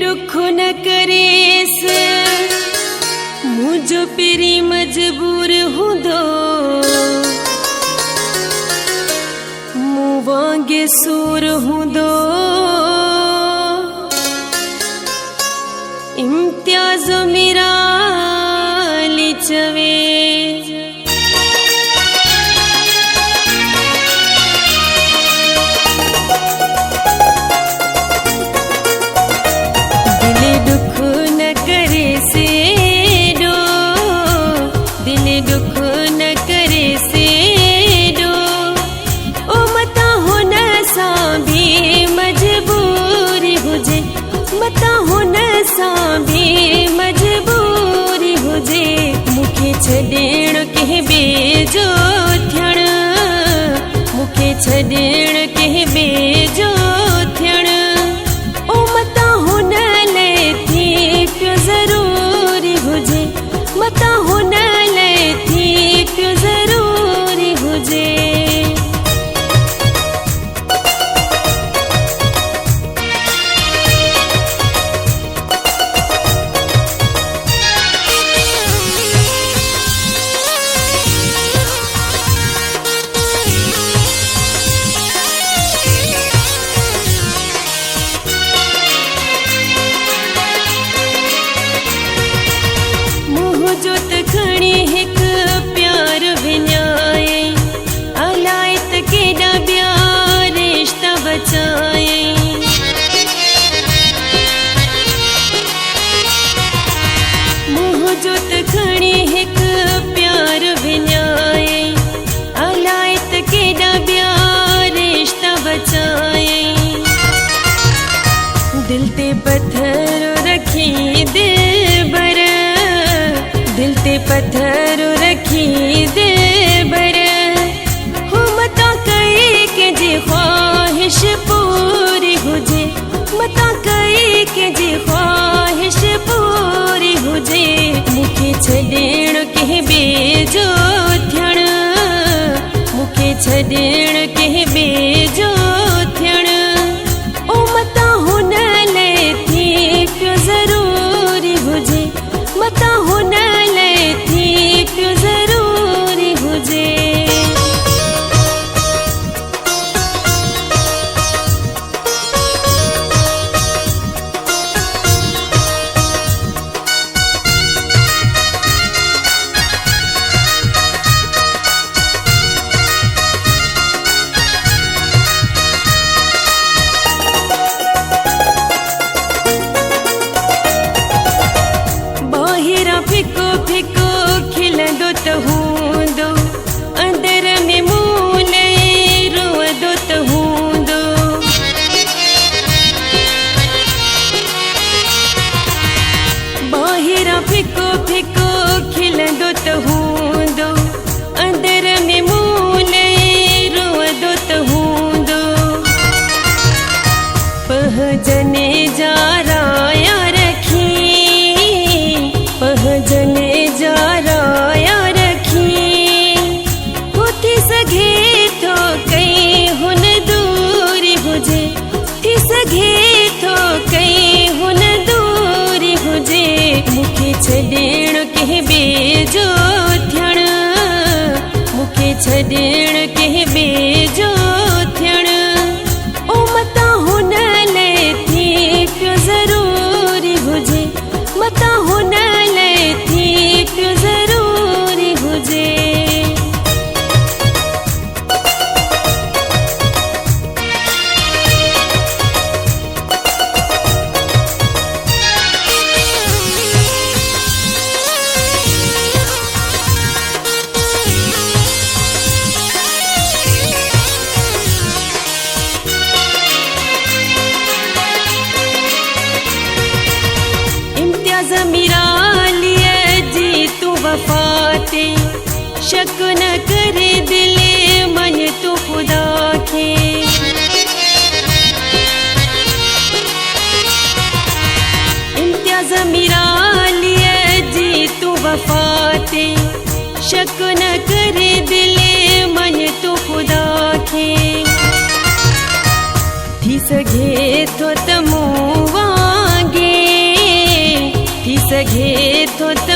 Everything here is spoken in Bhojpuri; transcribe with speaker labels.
Speaker 1: दुख न करेस मुझो पेरी मजबूर हूँ दो मुँह सूर हूँ दो इम्तियाज मेरा लिचवे दिल दुख न करे से दो दिल दुख न करे से दो ओ मता हो न सा भी मजबूरी हुजे मता हो न सा भी मजबूरी हुजे मुखे छडेण के बेजो थियण मुखे छडेण के बेजो थियण ओ मता हो न ले थी क्यों जरूरी हुजे मता हो न ले थी क्यों जरूरी हुजे जोत खणी हिक प्यार विन्याए अलायत केडा ब्या रिश्ता बचाए मुँह जोत खणी हिक प्यार विन्याए अलायत केडा ब्या रिश्ता बचाए दिल ते पत्थर रखी दिल बर दिल ते पत्थर रखी दे बर हो मता कई के जे ख्वाहिश पूरी हुजे मता कई के जे ख्वाहिश पूरी हुजे मुखे छडेण के बेजो थियण मुखे छडेण के बेजो थियण ओ मता हो न ले थी क्यों जरूरी हुजे मता हो न क्यों जरूरी हुजे बाहिरा फिको फिको खिलंदो त हूंदो अंदर में मूले रोअदो त हूंदो बाहिरा फिको फिको खिलंदो त हूंदो अंदर में मूले रोअदो त हूंदो पहजने जा राया रखी पहजने जा राया रखी होती सघे थो कई हुन दूरी हुजे थी सघे थो कई हुन दूरी हुजे मुखे छडेण के बेजो थियण मुखे छडेण के बेजो थियण ओ मता हो न ले थी क्यों जरूरी हुजे मता हो न ले थी क्यों जरूरी हुजे इम्तियाज मेरा लिए जी तू वफाते शक न करे दिले मन तू खुदा के इम्तियाज मेरा लिए जी तू वफाते शक न करे दिले मन तू खुदा के थी सघे थो त मूं वांगे देत होत